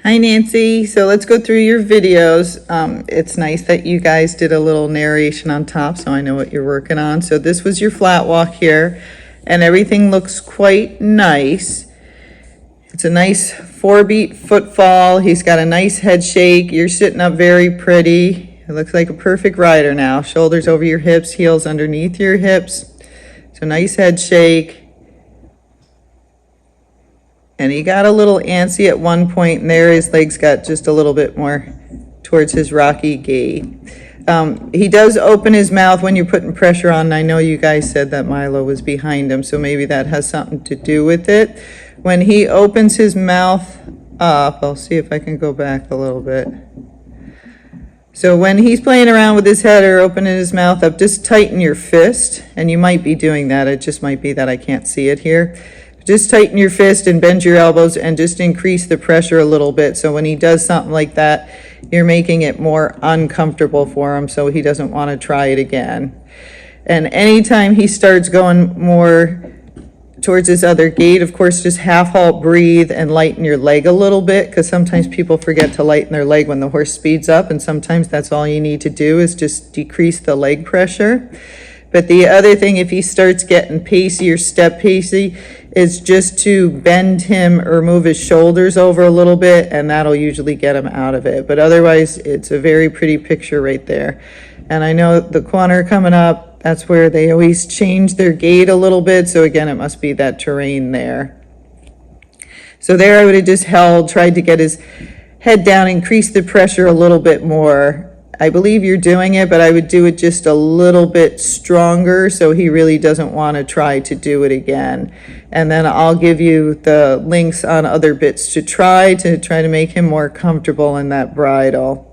Hi Nancy, so let's go through your videos. It's nice that you guys did a little narration on top so I know what you're working on. So this was your flat walk here and everything looks quite nice. It's a nice 4-beat footfall. He's got a nice head shake. You're sitting up very pretty. It looks like a perfect rider now. Shoulders over your hips, heels underneath your hips. So nice head shake. And he got a little antsy at one point, and there his legs got just a little bit more towards his rocky gait. He does open his mouth when you're putting pressure on, and I know you guys said that Milo was behind him, so maybe that has something to do with it. When he opens his mouth up, I'll see if I can go back a little bit. So when he's playing around with his head or opening his mouth up, just tighten your fist, and you might be doing that. It just might be that I can't see it here. Just tighten your fist and bend your elbows and just increase the pressure a little bit. So when he does something like that, you're making it more uncomfortable for him so he doesn't want to try it again. And anytime he starts going more towards his other gait, of course, just half halt, breathe, and lighten your leg a little bit, because sometimes people forget to lighten their leg when the horse speeds up, and sometimes that's all you need to do is just decrease the leg pressure. But the other thing, if he starts getting pacey or step pacey, is just to bend him or move his shoulders over a little bit, and that'll usually get him out of it. But otherwise, it's a very pretty picture right there. And I know the corner coming up, that's where they always change their gait a little bit. So again, it must be that terrain there. So there I would have just held, tried to get his head down, increase the pressure a little bit more. I believe you're doing it, but I would do it just a little bit stronger so he really doesn't want to try to do it again. And then I'll give you the links on other bits to try to make him more comfortable in that bridle.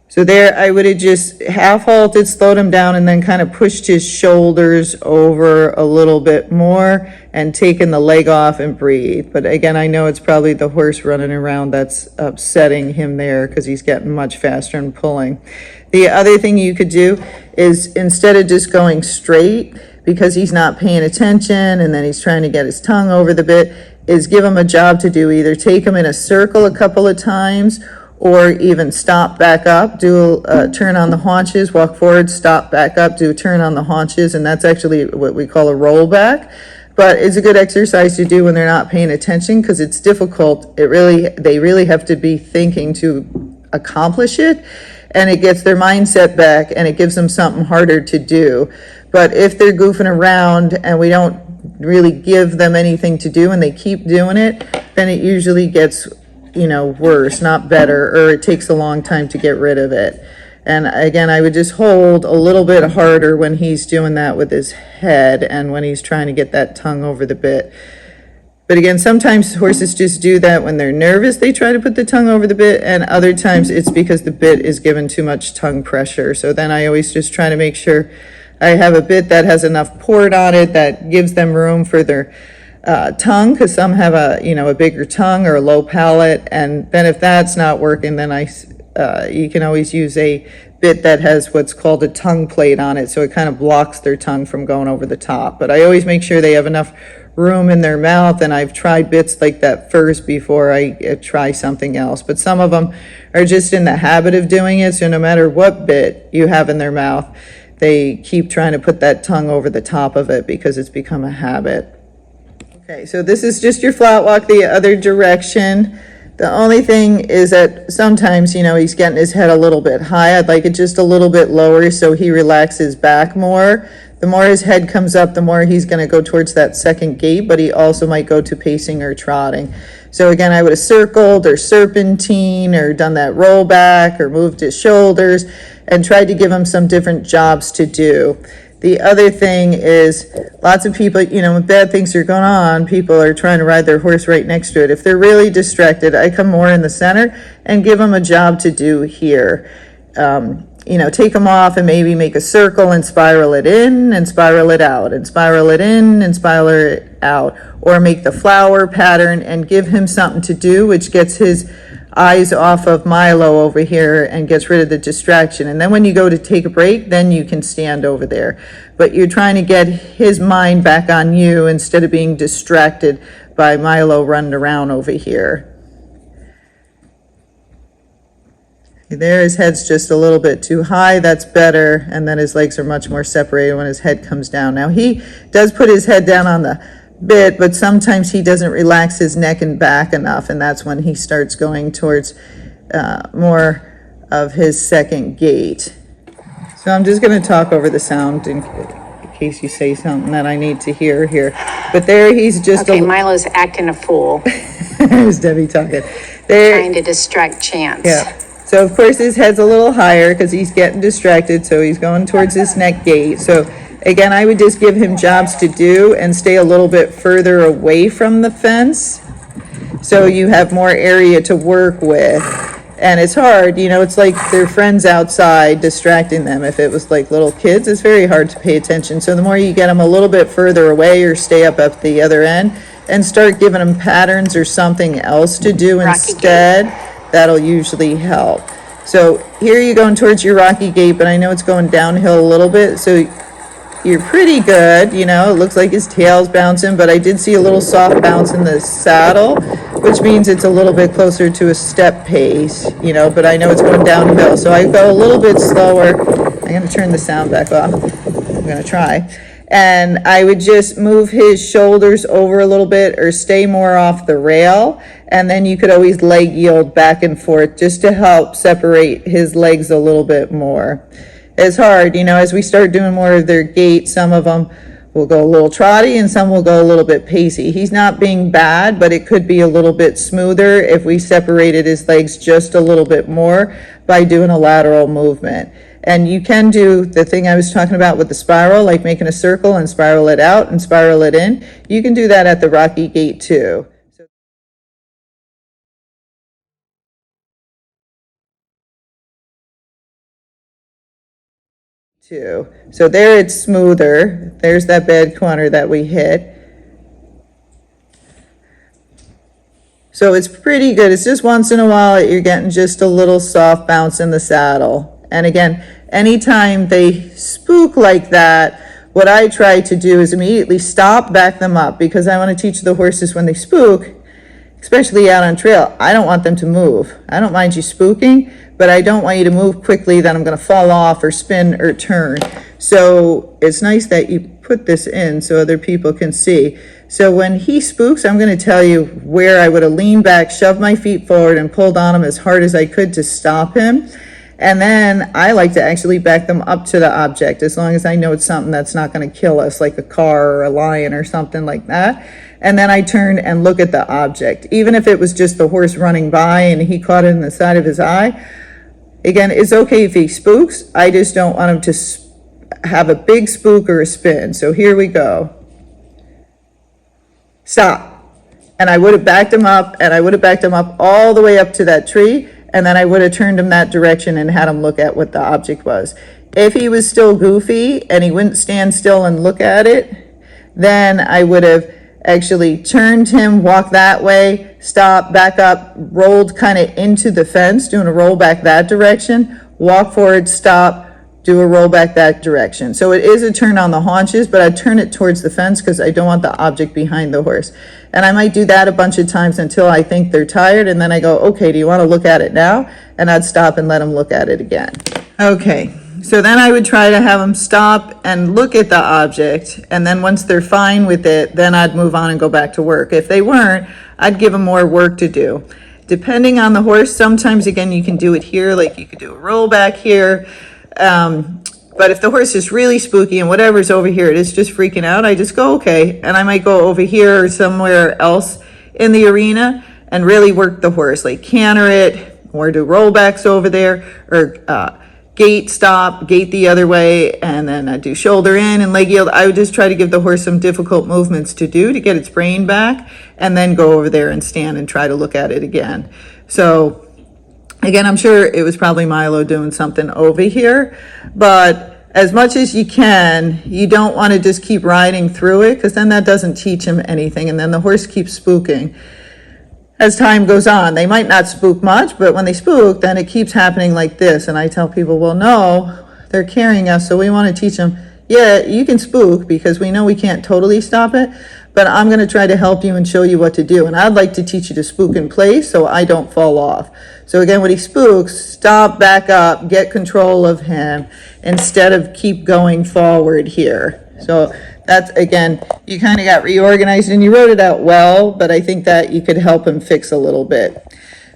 So there I would have just half halted, slowed him down, and then kind of pushed his shoulders over a little bit more and taken the leg off and breathe. But again, I know it's probably the horse running around that's upsetting him there because he's getting much faster and pulling. The other thing you could do is, instead of just going straight because he's not paying attention and then he's trying to get his tongue over the bit, is give him a job to do. Either take him in a circle a couple of times, or even stop, back up, do a turn on the haunches, walk forward, stop, back up, do a turn on the haunches, and that's actually what we call a rollback. But it's a good exercise to do when they're not paying attention, because it's difficult. They really have to be thinking to accomplish it, and it gets their mindset back, and it gives them something harder to do. But if they're goofing around and we don't really give them anything to do and they keep doing it, then it usually gets worse, not better, or it takes a long time to get rid of it. And again, I would just hold a little bit harder when he's doing that with his head and when he's trying to get that tongue over the bit. But again, sometimes horses just do that when they're nervous. They try to put the tongue over the bit, and other times it's because the bit is given too much tongue pressure. So then I always just try to make sure I have a bit that has enough port on it that gives them room for their tongue, because some have a bigger tongue or a low palate, and then if that's not working, then you can always use a bit that has what's called a tongue plate on it, so it kind of blocks their tongue from going over the top. But I always make sure they have enough room in their mouth, and I've tried bits like that first before I try something else. But some of them are just in the habit of doing it, so no matter what bit you have in their mouth, they keep trying to put that tongue over the top of it because it's become a habit. Okay, so this is just your flat walk the other direction. The only thing is that sometimes, he's getting his head a little bit high. I'd like it just a little bit lower so he relaxes back more. The more his head comes up, the more he's going to go towards that second gait, but he also might go to pacing or trotting. So again, I would have circled or serpentine or done that roll back or moved his shoulders and tried to give him some different jobs to do. The other thing is, lots of people, when bad things are going on, people are trying to ride their horse right next to it. If they're really distracted, I come more in the center and give them a job to do here. Take them off and maybe make a circle and spiral it in and spiral it out and spiral it in and spiral it out. Or make the flower pattern and give him something to do, which gets his eyes off of Milo over here and gets rid of the distraction. And then when you go to take a break, then you can stand over there. But you're trying to get his mind back on you instead of being distracted by Milo running around over here. There, his head's just a little bit too high. That's better. And then his legs are much more separated when his head comes down. Now, he does put his head down on the bit, but sometimes he doesn't relax his neck and back enough, and that's when he starts going towards more of his second gait. So I'm just going to talk over the sound in case you say something that I need to hear here. But there he's just okay, Milo's acting a fool. There's Debbie talking. There, trying to distract Chance. Yeah. So of course his head's a little higher because he's getting distracted, so he's going towards his neck gate. So again, I would just give him jobs to do and stay a little bit further away from the fence so you have more area to work with. And it's hard, you know, it's like their friends outside distracting them. If it was like little kids, it's very hard to pay attention. So the more you get them a little bit further away or stay up at the other end and start giving them patterns or something else to do instead, that'll usually help. So here you're going towards your rocky gait, but I know it's going downhill a little bit. So you're pretty good, you know, it looks like his tail's bouncing, but I did see a little soft bounce in the saddle, which means it's a little bit closer to a step pace, you know, but I know it's going downhill. So I go a little bit slower. I'm going to turn the sound back off. I'm going to try. And I would just move his shoulders over a little bit or stay more off the rail. And then you could always leg yield back and forth just to help separate his legs a little bit more. It's hard, you know, as we start doing more of their gait, some of them will go a little trotty and some will go a little bit pacey. He's not being bad, but it could be a little bit smoother if we separated his legs just a little bit more by doing a lateral movement. And you can do the thing I was talking about with the spiral, like making a circle and spiral it out and spiral it in. You can do that at the rocky gait too. So there it's smoother. There's that bad corner that we hit. So it's pretty good. It's just once in a while that you're getting just a little soft bounce in the saddle. And again, anytime they spook like that, what I try to do is immediately stop, back them up, because I want to teach the horses when they spook, especially out on trail, I don't want them to move. I don't mind you spooking, but I don't want you to move quickly that I'm going to fall off or spin or turn. So it's nice that you put this in so other people can see. So when he spooks, I'm going to tell you where I would have leaned back, shoved my feet forward, and pulled on him as hard as I could to stop him. And then I like to actually back them up to the object, as long as I know it's something that's not going to kill us, like a car or a lion or something like that. And then I turn and look at the object. Even if it was just the horse running by and he caught it in the side of his eye, again, it's okay if he spooks. I just don't want him to have a big spook or a spin. So here we go. Stop. And I would have backed him up, and I would have backed him up all the way up to that tree, and then I would have turned him that direction and had him look at what the object was. If he was still goofy and he wouldn't stand still and look at it, then I would have actually turned him, walked that way, stop, back up, rolled kind of into the fence, doing a roll back that direction, walk forward, stop, do a roll back that direction. So it is a turn on the haunches, but I turn it towards the fence because I don't want the object behind the horse. And I might do that a bunch of times until I think they're tired, and then I go, okay, do you want to look at it now? And I'd stop and let them look at it again. Okay, so then I would try to have them stop and look at the object, and then once they're fine with it, then I'd move on and go back to work. If they weren't, I'd give them more work to do. Depending on the horse, sometimes, again, you can do it here, like you could do a roll back here. But if the horse is really spooky and whatever's over here, it is just freaking out, I just go, okay. And I might go over here or somewhere else in the arena and really work the horse, like canter it, or do rollbacks over there, or gate stop, gate the other way, and then I do shoulder in and leg yield. I would just try to give the horse some difficult movements to do to get its brain back, and then go over there and stand and try to look at it again. So again, I'm sure it was probably Milo doing something over here, but as much as you can, you don't want to just keep riding through it, because then that doesn't teach him anything, and then the horse keeps spooking. As time goes on, they might not spook much, but when they spook, then it keeps happening like this. And I tell people, well, no, they're carrying us, so we want to teach them, yeah, you can spook, because we know we can't totally stop it, but I'm going to try to help you and show you what to do. And I'd like to teach you to spook in place so I don't fall off. So again, when he spooks, stop, back up, get control of him instead of keep going forward here. So that's, again, you kind of got reorganized and you wrote it out well, but I think that you could help him fix a little bit.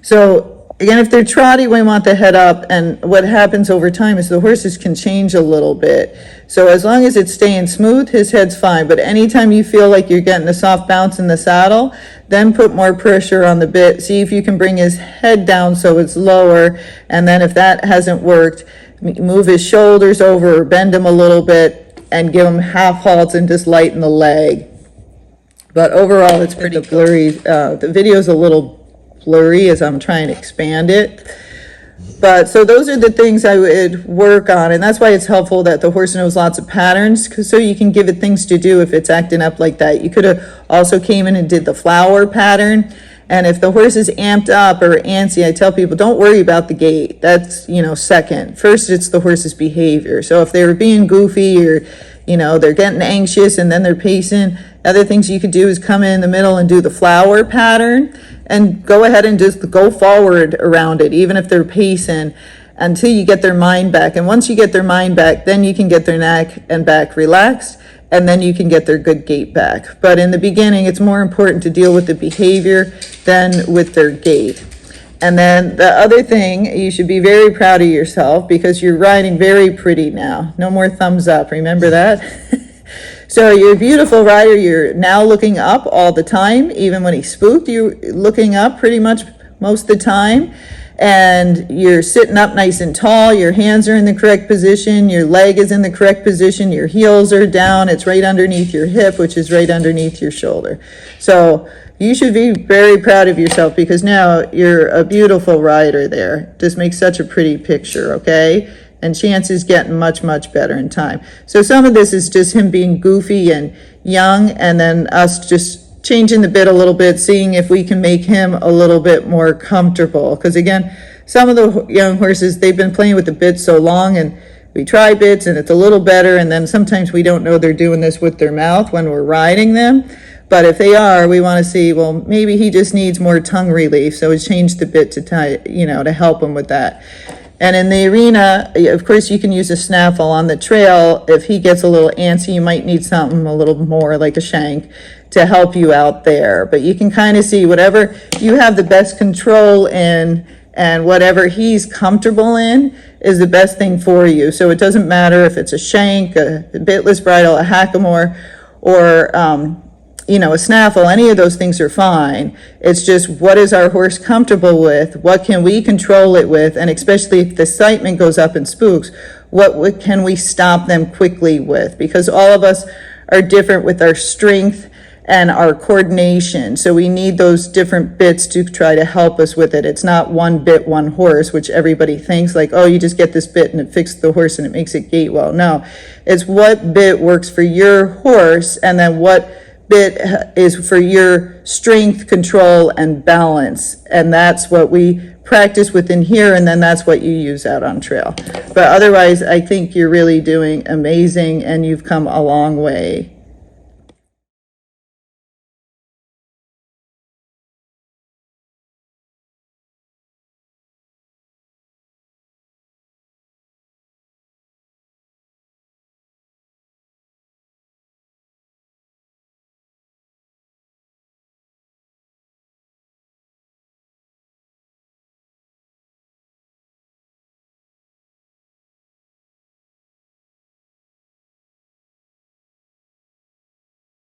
So again, if they're trotty, we want the head up, and what happens over time is the horses can change a little bit. So as long as it's staying smooth, his head's fine, but anytime you feel like you're getting a soft bounce in the saddle, then put more pressure on the bit. See if you can bring his head down so it's lower, and then if that hasn't worked, move his shoulders over, or bend him a little bit, and give him half halts and just lighten the leg. But overall, it's pretty blurry. The video's a little blurry as I'm trying to expand it. But so those are the things I would work on, and that's why it's helpful that the horse knows lots of patterns, because so you can give it things to do if it's acting up like that. You could have also came in and did the flower pattern, and if the horse is amped up or antsy, I tell people don't worry about the gait. That's, second. First, it's the horse's behavior. So if they were being goofy or they're getting anxious and then they're pacing, other things you could do is come in the middle and do the flower pattern and go ahead and just go forward around it, even if they're pacing, until you get their mind back. And once you get their mind back, then you can get their neck and back relaxed, and then you can get their good gait back. But in the beginning, it's more important to deal with the behavior than with their gait. And then the other thing, you should be very proud of yourself because you're riding very pretty now. No more thumbs up, remember that? So you're a beautiful rider. You're now looking up all the time. Even when he spooked, you're looking up pretty much most of the time. And you're sitting up nice and tall. Your hands are in the correct position. Your leg is in the correct position. Your heels are down. It's right underneath your hip, which is right underneath your shoulder. So you should be very proud of yourself because now you're a beautiful rider there. Just makes such a pretty picture, okay? And Chance is getting much, much better in time. So some of this is just him being goofy and young, and then us just changing the bit a little bit, seeing if we can make him a little bit more comfortable. Because again, some of the young horses, they've been playing with the bit so long, and we try bits and it's a little better, and then sometimes we don't know they're doing this with their mouth when we're riding them. But if they are, we want to see, well, maybe he just needs more tongue relief. So we change the bit to to help him with that. And in the arena, of course, you can use a snaffle. On the trail. If he gets a little antsy, you might need something a little more like a shank to help you out there. But you can kind of see whatever you have the best control in and whatever he's comfortable in is the best thing for you. So it doesn't matter if it's a shank, a bitless bridle, a hackamore, or a snaffle. Any of those things are fine. It's just what is our horse comfortable with? What can we control it with? And especially if the excitement goes up and spooks, what can we stop them quickly with? Because all of us are different with our strength and our coordination. So we need those different bits to try to help us with it. It's not one bit, one horse, which everybody thinks like, oh, you just get this bit and it fixes the horse and it makes it gait well. No, it's what bit works for your horse, and then what bit is for your strength, control, and balance. And that's what we practice within here, and then that's what you use out on trail. But otherwise, I think you're really doing amazing, and you've come a long way.